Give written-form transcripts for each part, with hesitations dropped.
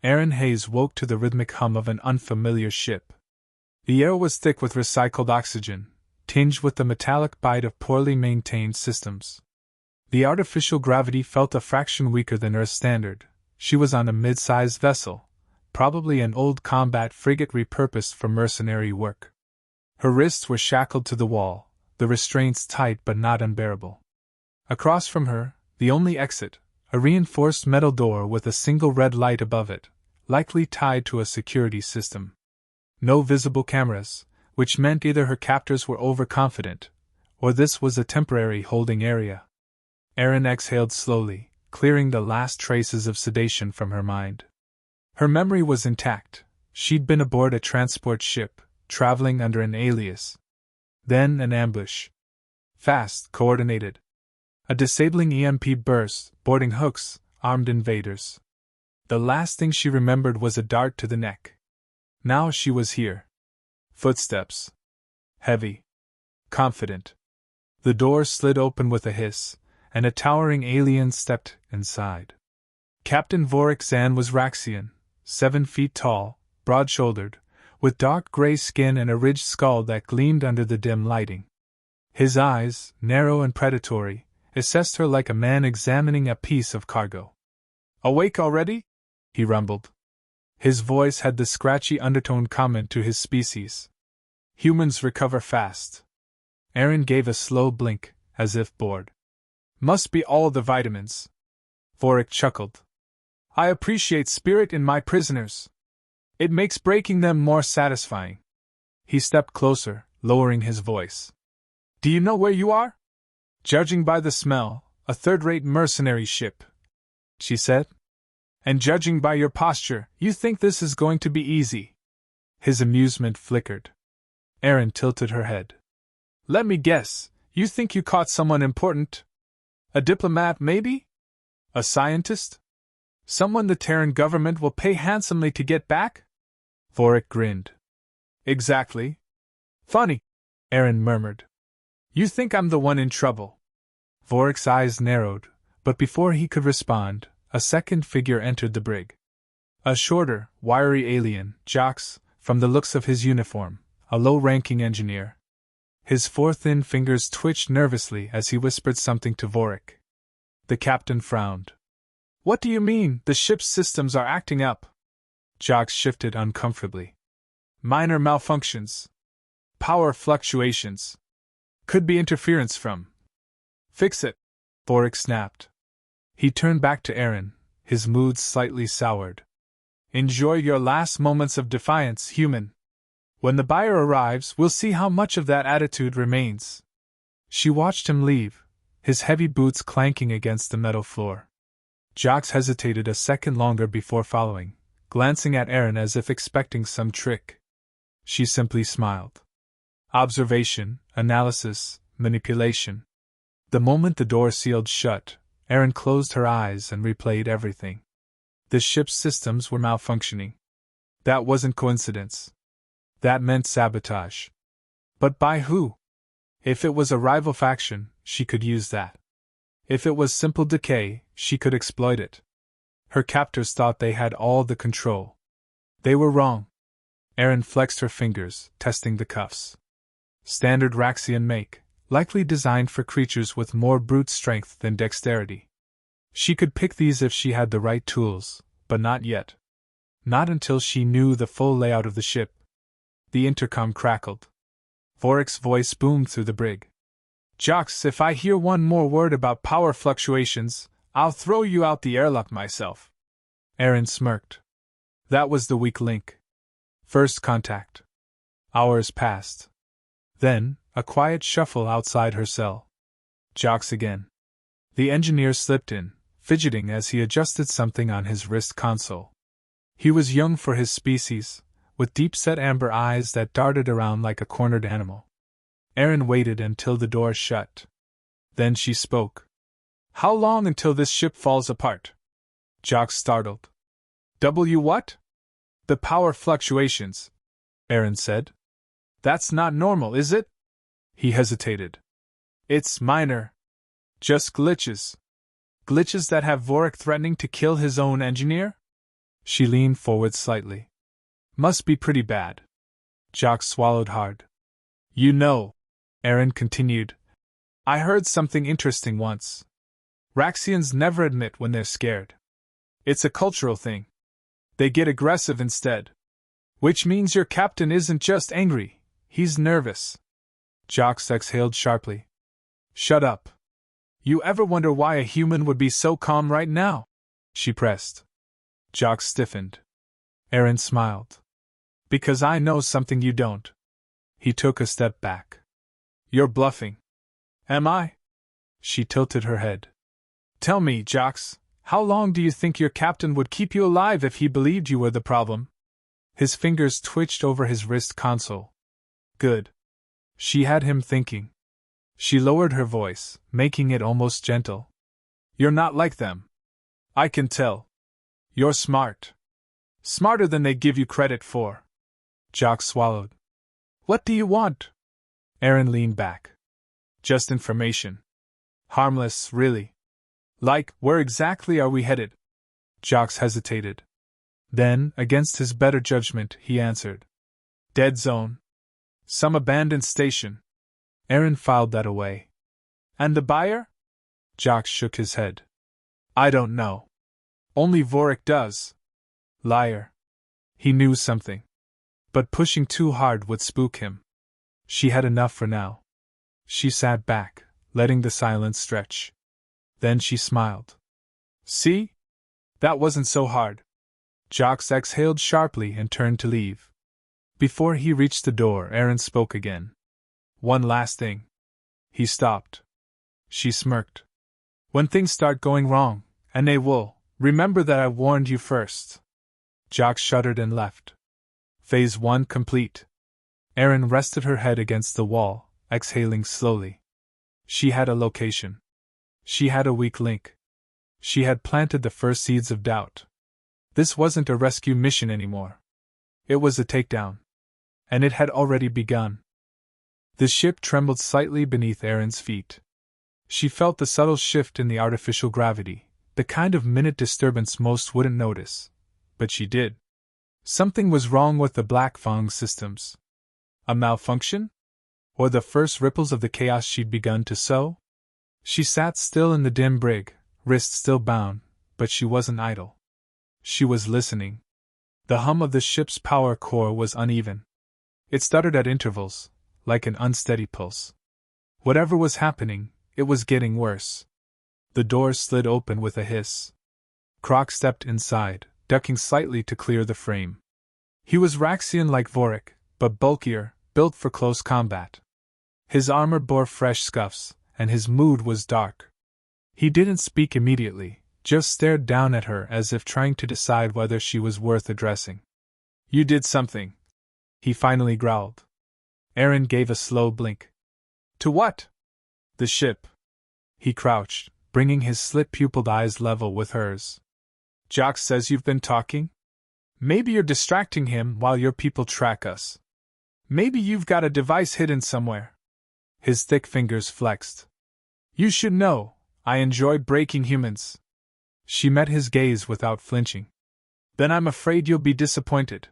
Aaron Hayes woke to the rhythmic hum of an unfamiliar ship. The air was thick with recycled oxygen, tinged with the metallic bite of poorly maintained systems. The artificial gravity felt a fraction weaker than Earth's standard. She was on a mid-sized vessel, probably an old combat frigate repurposed for mercenary work. Her wrists were shackled to the wall, the restraints tight but not unbearable. Across from her, the only exit, a reinforced metal door with a single red light above it, likely tied to a security system. No visible cameras, which meant either her captors were overconfident, or this was a temporary holding area. Erin exhaled slowly, clearing the last traces of sedation from her mind. Her memory was intact. She'd been aboard a transport ship, traveling under an alias. Then an ambush. Fast, coordinated. A disabling EMP burst, boarding hooks, armed invaders. The last thing she remembered was a dart to the neck. Now she was here. Footsteps. Heavy. Confident. The door slid open with a hiss, and a towering alien stepped inside. Captain Vorik Zan was Raxian, 7 feet tall, broad-shouldered, with dark gray skin and a ridged skull that gleamed under the dim lighting. His eyes, narrow and predatory, assessed her like a man examining a piece of cargo. "Awake already?" he rumbled. His voice had the scratchy undertone common to his species. "Humans recover fast." Aaron gave a slow blink, as if bored. "Must be all the vitamins." Vorik chuckled. "I appreciate spirit in my prisoners. It makes breaking them more satisfying." He stepped closer, lowering his voice. "Do you know where you are?" "Judging by the smell, a third-rate mercenary ship," she said. "And judging by your posture, you think this is going to be easy." His amusement flickered. Aaron tilted her head. "Let me guess, you think you caught someone important? A diplomat, maybe? A scientist? Someone the Terran government will pay handsomely to get back?" Vorik grinned. "Exactly. Funny," Aaron murmured. "You think I'm the one in trouble." Vorik's eyes narrowed, but before he could respond, a second figure entered the brig. A shorter, wiry alien, Jox, from the looks of his uniform, a low-ranking engineer. His 4 thin fingers twitched nervously as he whispered something to Vorik. The captain frowned. "What do you mean, the ship's systems are acting up?" Jox shifted uncomfortably. "Minor malfunctions. Power fluctuations. Could be interference from." "Fix it," Vorik snapped. He turned back to Aaron, his mood slightly soured. "Enjoy your last moments of defiance, human. When the buyer arrives, we'll see how much of that attitude remains." She watched him leave, his heavy boots clanking against the metal floor. Jox hesitated a second longer before following, glancing at Aaron as if expecting some trick. She simply smiled. Observation, analysis, manipulation. The moment the door sealed shut, Aaron closed her eyes and replayed everything. The ship's systems were malfunctioning. That wasn't coincidence. That meant sabotage. But by who? If it was a rival faction, she could use that. If it was simple decay, she could exploit it. Her captors thought they had all the control. They were wrong. Aaron flexed her fingers, testing the cuffs. Standard Raxian make, likely designed for creatures with more brute strength than dexterity. She could pick these if she had the right tools, but not yet. Not until she knew the full layout of the ship. The intercom crackled. Vorik's voice boomed through the brig. "Jox, if I hear one more word about power fluctuations, I'll throw you out the airlock myself." Aaron smirked. That was the weak link. First contact. Hours passed. Then, a quiet shuffle outside her cell. Jox again. The engineer slipped in, fidgeting as he adjusted something on his wrist console. He was young for his species, with deep-set amber eyes that darted around like a cornered animal. Aaron waited until the door shut. Then she spoke. "How long until this ship falls apart?" Jox startled. What? "The power fluctuations," Aaron said. "That's not normal, is it?" He hesitated. "It's minor. Just glitches. Glitches that have Vorik threatening to kill his own engineer?" She leaned forward slightly. Must be pretty bad. Jock swallowed hard. You know, Aaron continued, I heard something interesting once. Raxians never admit when they're scared. It's a cultural thing. They get aggressive instead. Which means your captain isn't just angry, he's nervous. Jox exhaled sharply. Shut up. You ever wonder why a human would be so calm right now? She pressed. Jock stiffened. Aaron smiled. Because I know something you don't. He took a step back. You're bluffing. Am I? She tilted her head. Tell me, Jox, how long do you think your captain would keep you alive if he believed you were the problem? His fingers twitched over his wrist console. Good. She had him thinking. She lowered her voice, making it almost gentle. You're not like them. I can tell. You're smart. Smarter than they give you credit for. Jock swallowed. What do you want? Aaron leaned back. Just information. Harmless, really. Like, where exactly are we headed? Jox hesitated. Then, against his better judgment, he answered. Dead zone. Some abandoned station. Aaron filed that away. And the buyer? Jock shook his head. I don't know. Only Vorik does. Liar. He knew something. But pushing too hard would spook him. She had enough for now. She sat back, letting the silence stretch. Then she smiled. See? That wasn't so hard. Jox exhaled sharply and turned to leave. Before he reached the door, Aaron spoke again. One last thing. He stopped. She smirked. When things start going wrong, and they will, remember that I warned you first. Jock shuddered and left. Phase 1 complete. Aaron rested her head against the wall, exhaling slowly. She had a location. She had a weak link. She had planted the first seeds of doubt. This wasn't a rescue mission anymore. It was a takedown. And it had already begun. The ship trembled slightly beneath Aaron's feet. She felt the subtle shift in the artificial gravity, the kind of minute disturbance most wouldn't notice. But she did. Something was wrong with the Black Fang systems. A malfunction? Or the first ripples of the chaos she'd begun to sow? She sat still in the dim brig, wrists still bound, but she wasn't idle. She was listening. The hum of the ship's power core was uneven. It stuttered at intervals, like an unsteady pulse. Whatever was happening, it was getting worse. The door slid open with a hiss. Croc stepped inside, ducking slightly to clear the frame. He was Raxian like Vorik, but bulkier, built for close combat. His armor bore fresh scuffs, and his mood was dark. He didn't speak immediately, just stared down at her as if trying to decide whether she was worth addressing. You did something, he finally growled. Aaron gave a slow blink. To what? The ship. He crouched, bringing his slit-pupiled eyes level with hers. Jock says you've been talking? Maybe you're distracting him while your people track us. Maybe you've got a device hidden somewhere. His thick fingers flexed. You should know, I enjoy breaking humans. She met his gaze without flinching. Then I'm afraid you'll be disappointed.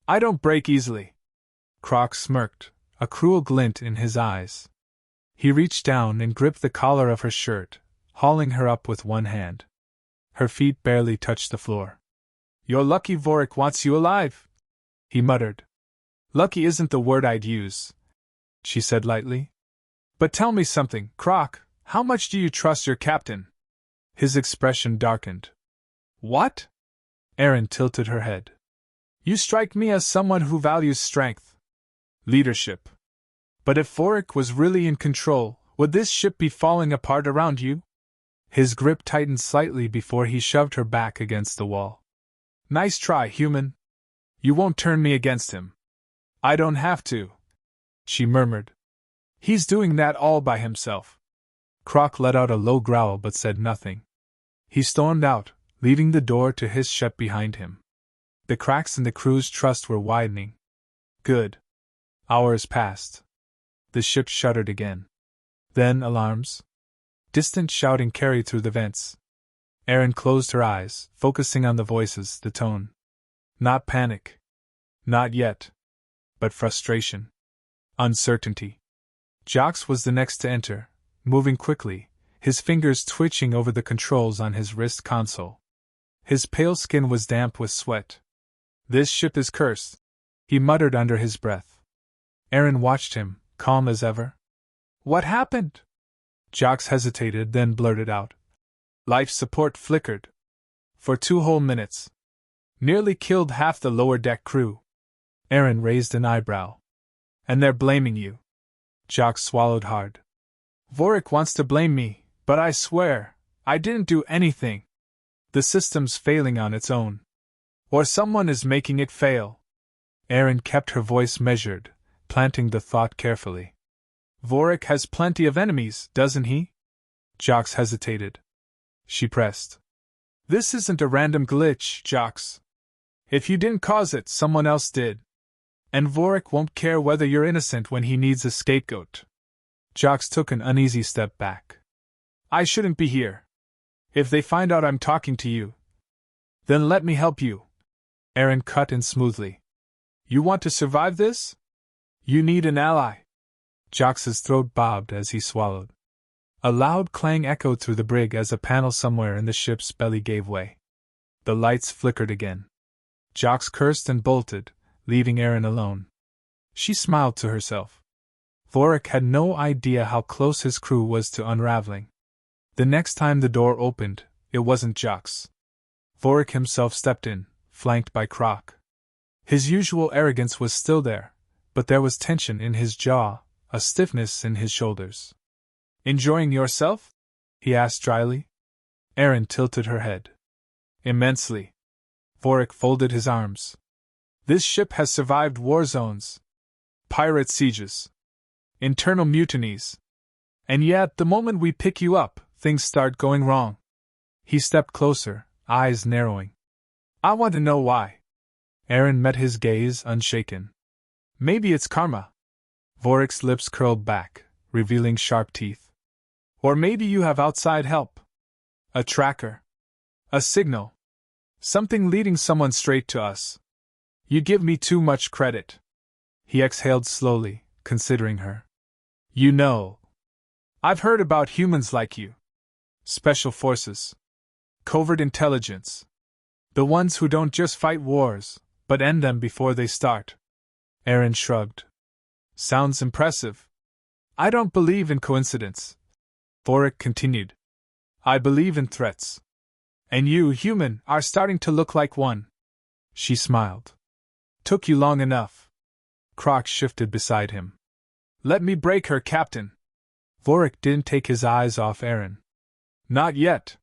I don't break easily. Croc smirked, a cruel glint in his eyes. He reached down and gripped the collar of her shirt, hauling her up with one hand. Her feet barely touched the floor. You're lucky Vorik wants you alive, he muttered. Lucky isn't the word I'd use, she said lightly. But tell me something, Croc, how much do you trust your captain? His expression darkened. What? Aaron tilted her head. You strike me as someone who values strength. Leadership. But if Vorik was really in control, would this ship be falling apart around you? His grip tightened slightly before he shoved her back against the wall. Nice try, human. You won't turn me against him. I don't have to, she murmured. He's doing that all by himself. Croc let out a low growl but said nothing. He stormed out, leaving the door to his ship behind him. The cracks in the crew's trust were widening. Good. Hours passed. The ship shuddered again. Then alarms. Distant shouting carried through the vents. Erin closed her eyes, focusing on the voices, the tone. Not panic. Not yet. But frustration. Uncertainty. Jox was the next to enter, moving quickly, his fingers twitching over the controls on his wrist console. His pale skin was damp with sweat. This ship is cursed, he muttered under his breath. Erin watched him, calm as ever. What happened? Jox hesitated, then blurted out. Life support flickered. For 2 whole minutes. Nearly killed half the lower deck crew. Erin raised an eyebrow. And they're blaming you. Jox swallowed hard. Vorik wants to blame me, but I swear, I didn't do anything. The system's failing on its own. Or someone is making it fail. Erin kept her voice measured, planting the thought carefully. Vorik has plenty of enemies, doesn't he? Jox hesitated. She pressed. This isn't a random glitch, Jox. If you didn't cause it, someone else did. And Vorik won't care whether you're innocent when he needs a scapegoat. Jox took an uneasy step back. I shouldn't be here. If they find out I'm talking to you, then let me help you. Erin cut in smoothly. You want to survive this? You need an ally. Jox's throat bobbed as he swallowed. A loud clang echoed through the brig as a panel somewhere in the ship's belly gave way. The lights flickered again. Jox cursed and bolted, leaving Erin alone. She smiled to herself. Vorik had no idea how close his crew was to unraveling. The next time the door opened, it wasn't Jox. Vorik himself stepped in, flanked by Croc. His usual arrogance was still there, but there was tension in his jaw, a stiffness in his shoulders. Enjoying yourself? He asked dryly. Erin tilted her head. Immensely. Vorik folded his arms. This ship has survived war zones, pirate sieges, internal mutinies. And yet, the moment we pick you up, things start going wrong. He stepped closer, eyes narrowing. I want to know why. Erin met his gaze unshaken. Maybe it's karma. Vorik's lips curled back, revealing sharp teeth. Or maybe you have outside help. A tracker. A signal. Something leading someone straight to us. You give me too much credit. He exhaled slowly, considering her. You know. I've heard about humans like you. Special forces. Covert intelligence. The ones who don't just fight wars, but end them before they start. Erin shrugged. Sounds impressive. I don't believe in coincidence. Vorik continued. I believe in threats. And you, human, are starting to look like one. She smiled. Took you long enough. Croc shifted beside him. Let me break her, Captain. Vorik didn't take his eyes off Erin. Not yet.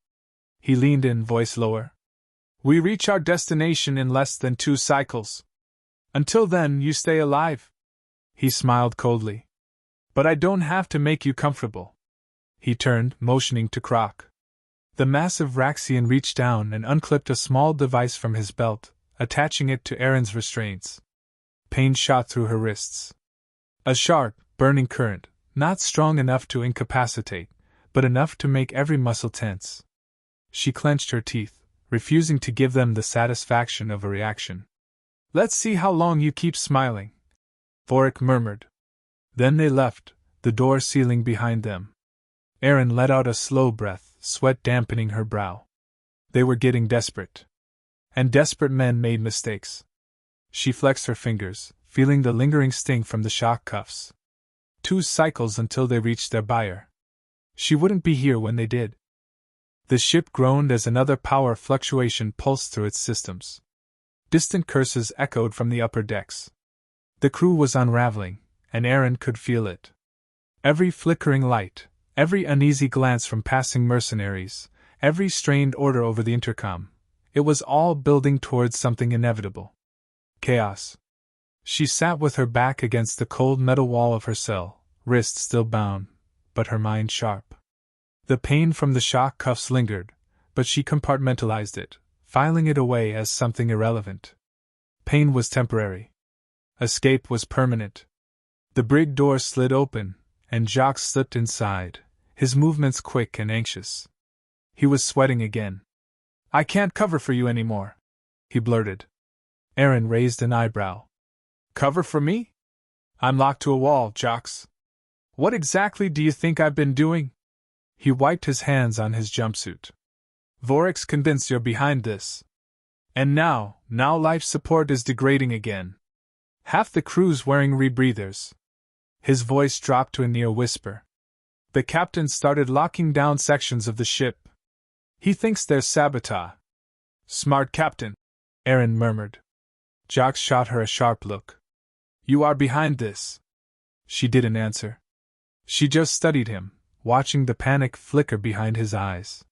He leaned in, voice lower. We reach our destination in less than 2 cycles. Until then, you stay alive. He smiled coldly. But I don't have to make you comfortable. He turned, motioning to Croc. The massive Raxian reached down and unclipped a small device from his belt, attaching it to Erin's restraints. Pain shot through her wrists. A sharp, burning current, not strong enough to incapacitate, but enough to make every muscle tense. She clenched her teeth, refusing to give them the satisfaction of a reaction. Let's see how long you keep smiling, Vorik murmured. Then they left, the door sealing behind them. Erin let out a slow breath, sweat dampening her brow. They were getting desperate. And desperate men made mistakes. She flexed her fingers, feeling the lingering sting from the shock cuffs. 2 cycles until they reached their buyer. She wouldn't be here when they did. The ship groaned as another power fluctuation pulsed through its systems. Distant curses echoed from the upper decks. The crew was unraveling, and Erin could feel it. Every flickering light, every uneasy glance from passing mercenaries, every strained order over the intercom, it was all building towards something inevitable. Chaos. She sat with her back against the cold metal wall of her cell, wrist still bound, but her mind sharp. The pain from the shock cuffs lingered, but she compartmentalized it, filing it away as something irrelevant. Pain was temporary. Escape was permanent. The brig door slid open, and Jacques slipped inside, his movements quick and anxious. He was sweating again. I can't cover for you anymore, he blurted. Aaron raised an eyebrow. Cover for me? I'm locked to a wall, Jocks. What exactly do you think I've been doing? He wiped his hands on his jumpsuit. Vorek's convinced you're behind this. And now life support is degrading again. Half the crew's wearing rebreathers. His voice dropped to a near whisper. The captain started locking down sections of the ship. He thinks there's sabotage. Smart captain, Aaron murmured. Jocks shot her a sharp look. You are behind this. She didn't answer. She just studied him, watching the panic flicker behind his eyes.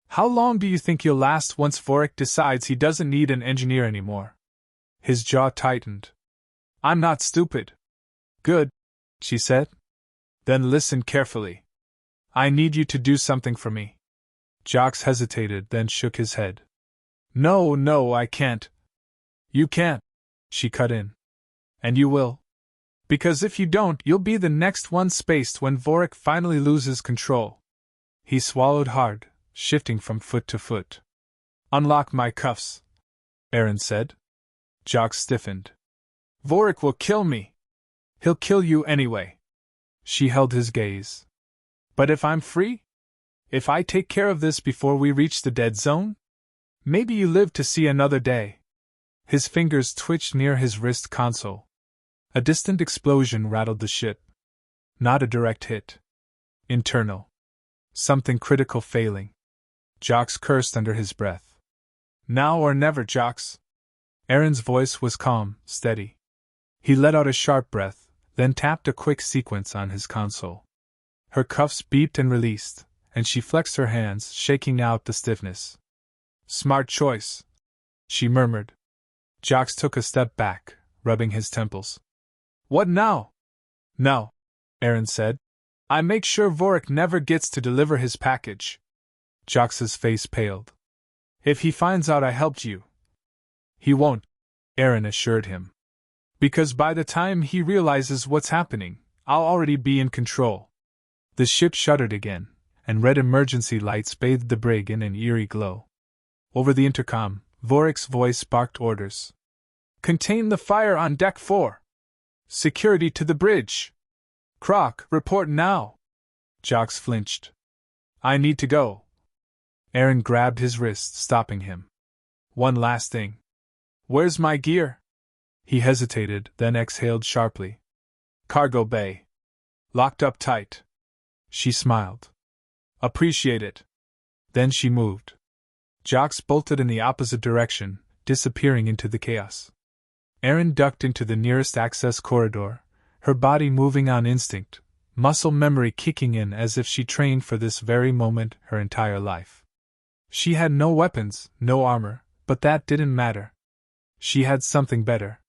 How long do you think you'll last once Vorek decides he doesn't need an engineer anymore? His jaw tightened. I'm not stupid. Good, she said. Then listen carefully. I need you to do something for me. Jocks hesitated, then shook his head. No, I can't. You can't, she cut in. And you will. Because if you don't, you'll be the next one spaced when Vorek finally loses control. He swallowed hard, shifting from foot to foot. Unlock my cuffs, Aaron said. Jocks stiffened. Vorek will kill me. He'll kill you anyway. She held his gaze. But if I'm free? If I take care of this before we reach the dead zone? Maybe you live to see another day. His fingers twitched near his wrist console. A distant explosion rattled the ship. Not a direct hit. Internal. Something critical failing. Jocks cursed under his breath. Now or never, Jocks. Aaron's voice was calm, steady. He let out a sharp breath, then tapped a quick sequence on his console. Her cuffs beeped and released, and she flexed her hands, shaking out the stiffness. Smart choice, she murmured. Jocks took a step back, rubbing his temples. What now? No, Aaron said. I make sure Vorek never gets to deliver his package. Jocks's face paled. If he finds out I helped you. He won't, Aaron assured him. Because by the time he realizes what's happening, I'll already be in control. The ship shuddered again, and red emergency lights bathed the brig in an eerie glow. Over the intercom, Vorek's voice barked orders. Contain the fire on deck 4. Security to the bridge. Croc, report now. Jocks flinched. I need to go. Aaron grabbed his wrist, stopping him. One last thing. Where's my gear? He hesitated, then exhaled sharply. Cargo bay. Locked up tight. She smiled. Appreciate it. Then she moved. Jocks bolted in the opposite direction, disappearing into the chaos. Aaron ducked into the nearest access corridor, her body moving on instinct, muscle memory kicking in as if she trained for this very moment her entire life. She had no weapons, no armor, but that didn't matter. She had something better.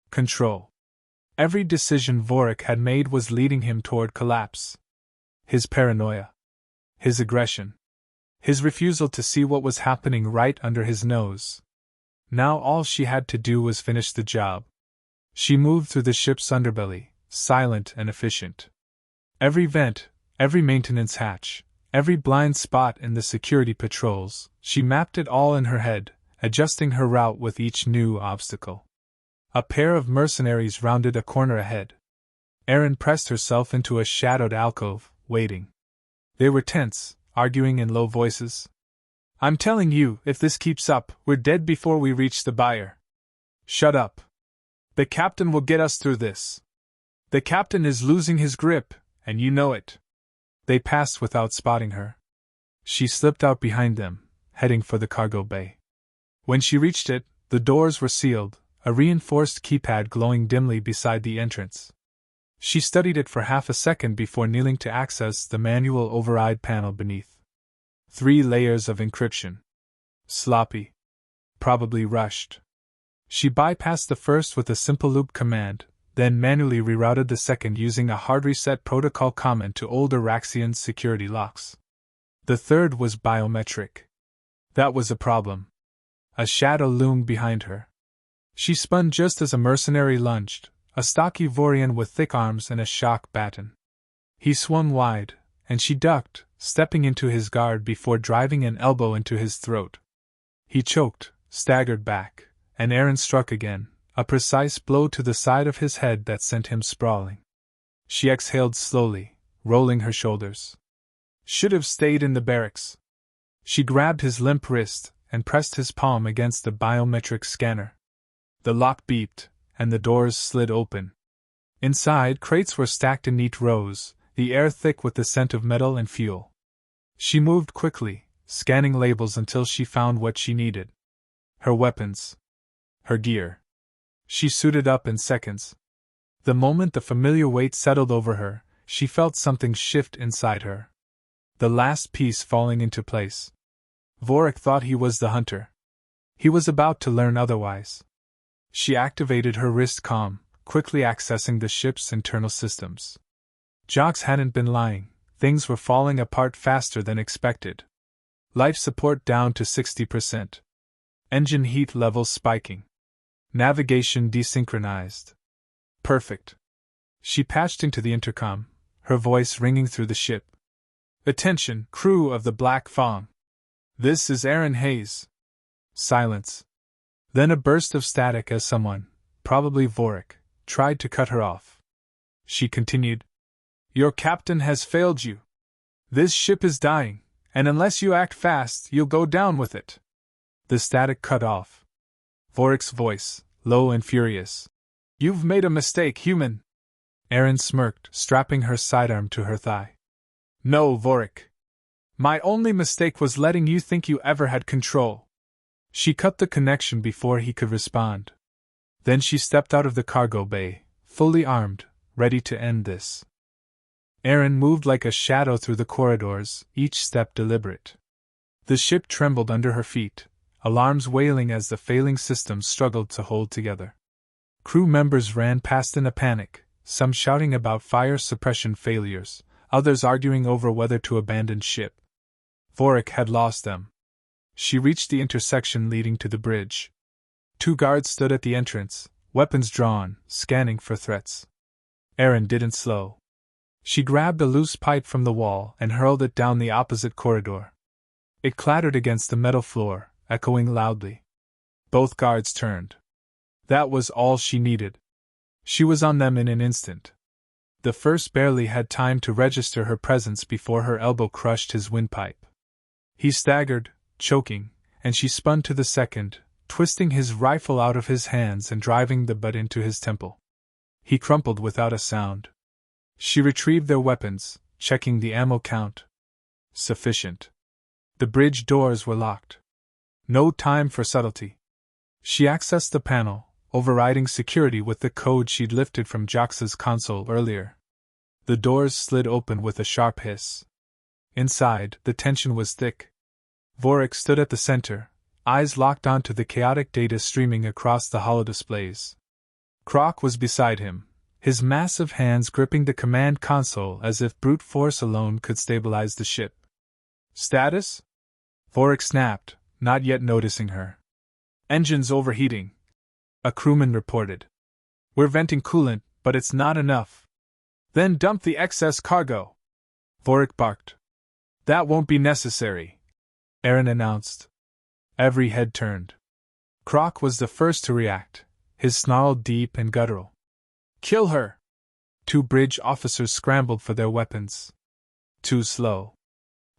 Control. Every decision Vorek had made was leading him toward collapse. His paranoia. His aggression. His refusal to see what was happening right under his nose. Now all she had to do was finish the job. She moved through the ship's underbelly, silent and efficient. Every vent, every maintenance hatch, every blind spot in the security patrols, she mapped it all in her head, adjusting her route with each new obstacle. A pair of mercenaries rounded a corner ahead. Aaron pressed herself into a shadowed alcove, waiting. They were tense, arguing in low voices. I'm telling you, if this keeps up, we're dead before we reach the buyer. Shut up. The captain will get us through this. The captain is losing his grip, and you know it. They passed without spotting her. She slipped out behind them, heading for the cargo bay. When she reached it, the doors were sealed, a reinforced keypad glowing dimly beside the entrance. She studied it for half a second before kneeling to access the manual override panel beneath. 3 layers of encryption. Sloppy. Probably rushed. She bypassed the first with a simple loop command, then manually rerouted the second using a hard reset protocol comment to older Raxian's security locks. The third was biometric. That was a problem. A shadow loomed behind her. She spun just as a mercenary lunged, a stocky Vorian with thick arms and a shock baton. He swung wide, and she ducked, stepping into his guard before driving an elbow into his throat. He choked, staggered back, and Aaron struck again, a precise blow to the side of his head that sent him sprawling. She exhaled slowly, rolling her shoulders. Should have stayed in the barracks. She grabbed his limp wrist and pressed his palm against the biometric scanner. The lock beeped, and the doors slid open. Inside, crates were stacked in neat rows, the air thick with the scent of metal and fuel. She moved quickly, scanning labels until she found what she needed. Her weapons. Her gear. She suited up in seconds. The moment the familiar weight settled over her, she felt something shift inside her. The last piece falling into place. Vorik thought he was the hunter. He was about to learn otherwise. She activated her wrist comm, quickly accessing the ship's internal systems. Jox hadn't been lying, things were falling apart faster than expected. Life support down to 60%. Engine heat levels spiking. Navigation desynchronized. Perfect. She patched into the intercom, her voice ringing through the ship. Attention, crew of the Black Fong. This is Aaron Hayes. Silence. Then a burst of static as someone, probably Vorik, tried to cut her off. She continued. Your captain has failed you. This ship is dying, and unless you act fast, you'll go down with it. The static cut off. Vorik's voice, low and furious. You've made a mistake, human. Aaron smirked, strapping her sidearm to her thigh. No, Vorik. My only mistake was letting you think you ever had control. She cut the connection before he could respond. Then she stepped out of the cargo bay, fully armed, ready to end this. Aaron moved like a shadow through the corridors, each step deliberate. The ship trembled under her feet, alarms wailing as the failing systems struggled to hold together. Crew members ran past in a panic, some shouting about fire suppression failures, others arguing over whether to abandon ship. Vorik had lost them. She reached the intersection leading to the bridge. 2 guards stood at the entrance, weapons drawn, scanning for threats. Aaron didn't slow. She grabbed a loose pipe from the wall and hurled it down the opposite corridor. It clattered against the metal floor, echoing loudly. Both guards turned. That was all she needed. She was on them in an instant. The first barely had time to register her presence before her elbow crushed his windpipe. He staggered, choking, and she spun to the second, twisting his rifle out of his hands and driving the butt into his temple. He crumpled without a sound. She retrieved their weapons, checking the ammo count. Sufficient. The bridge doors were locked. No time for subtlety. She accessed the panel, overriding security with the code she'd lifted from Jox's console earlier. The doors slid open with a sharp hiss. Inside, the tension was thick. Vorik stood at the center, eyes locked onto the chaotic data streaming across the holodisplays. Croc was beside him, his massive hands gripping the command console as if brute force alone could stabilize the ship. Status? Vorik snapped, not yet noticing her. Engines overheating. A crewman reported. We're venting coolant, but it's not enough. Then dump the excess cargo. Vorik barked. That won't be necessary, Aaron announced. Every head turned. Croc was the first to react, his snarl deep and guttural. Kill her! 2 bridge officers scrambled for their weapons. Too slow.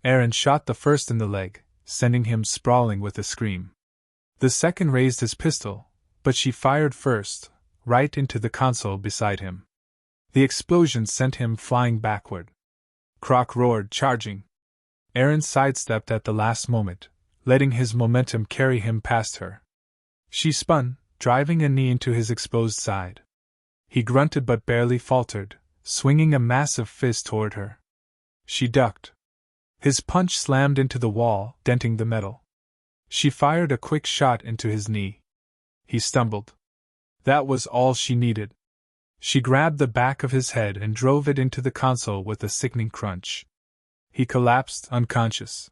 Aaron shot the first in the leg, sending him sprawling with a scream. The second raised his pistol, but she fired first, right into the console beside him. The explosion sent him flying backward. Croc roared, charging. Aaron sidestepped at the last moment, letting his momentum carry him past her. She spun, driving a knee into his exposed side. He grunted but barely faltered, swinging a massive fist toward her. She ducked. His punch slammed into the wall, denting the metal. She fired a quick shot into his knee. He stumbled. That was all she needed. She grabbed the back of his head and drove it into the console with a sickening crunch. He collapsed, unconscious.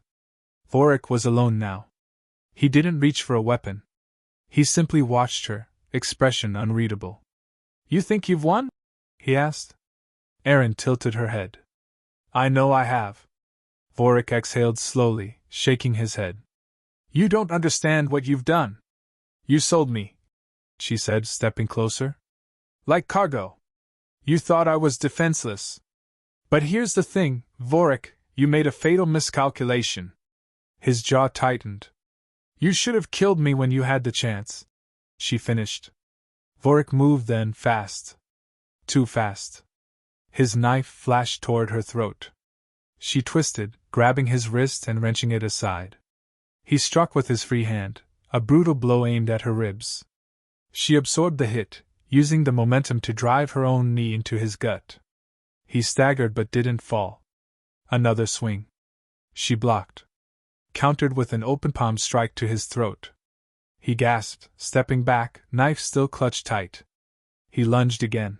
Vorik was alone now. He didn't reach for a weapon. He simply watched her, expression unreadable. You think you've won? He asked. Aaron tilted her head. I know I have. Vorik exhaled slowly, shaking his head. You don't understand what you've done. You sold me, she said, stepping closer. Like cargo. You thought I was defenseless. But here's the thing, Vorik, you made a fatal miscalculation. His jaw tightened. You should have killed me when you had the chance, she finished. Vorik moved then, fast. Too fast. His knife flashed toward her throat. She twisted, grabbing his wrist and wrenching it aside. He struck with his free hand, a brutal blow aimed at her ribs. She absorbed the hit, using the momentum to drive her own knee into his gut. He staggered but didn't fall. Another swing. She blocked. Countered with an open palm strike to his throat. He gasped, stepping back, knife still clutched tight. He lunged again.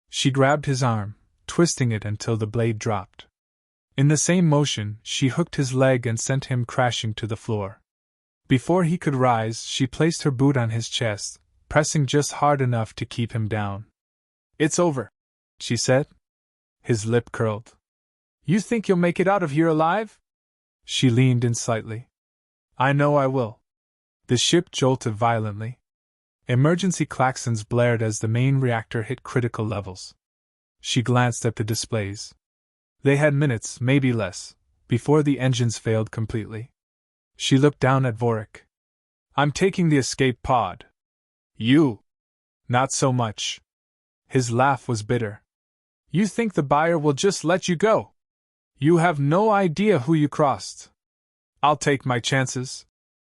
She grabbed his arm, twisting it until the blade dropped. In the same motion, she hooked his leg and sent him crashing to the floor. Before he could rise, she placed her boot on his chest, pressing just hard enough to keep him down. It's over, she said. His lip curled. You think you'll make it out of here alive? She leaned in slightly. I know I will. The ship jolted violently. Emergency klaxons blared as the main reactor hit critical levels. She glanced at the displays. They had minutes, maybe less, before the engines failed completely. She looked down at Vorik. I'm taking the escape pod. You? Not so much. His laugh was bitter. You think the buyer will just let you go? You have no idea who you crossed. I'll take my chances,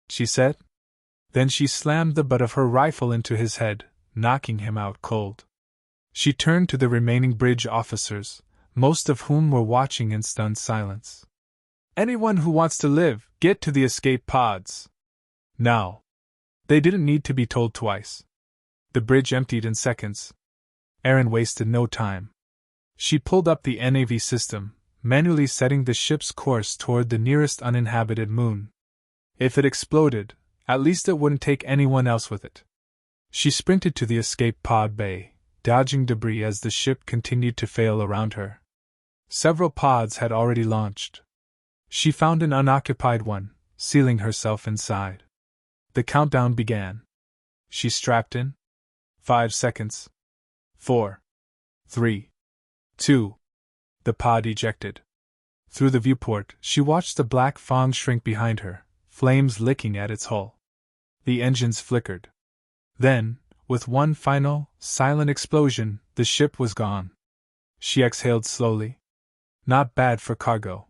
she said. Then she slammed the butt of her rifle into his head, knocking him out cold. She turned to the remaining bridge officers, most of whom were watching in stunned silence. Anyone who wants to live, get to the escape pods. Now. They didn't need to be told twice. The bridge emptied in seconds. Erin wasted no time. She pulled up the NAV system, manually setting the ship's course toward the nearest uninhabited moon. If it exploded, at least it wouldn't take anyone else with it. She sprinted to the escape pod bay, dodging debris as the ship continued to fail around her. Several pods had already launched. She found an unoccupied one, sealing herself inside. The countdown began. She strapped in. 5 seconds. 4. 3. 2. The pod ejected. Through the viewport, she watched the black fong shrink behind her, flames licking at its hull. The engines flickered. Then, with one final, silent explosion, the ship was gone. She exhaled slowly. Not bad for cargo.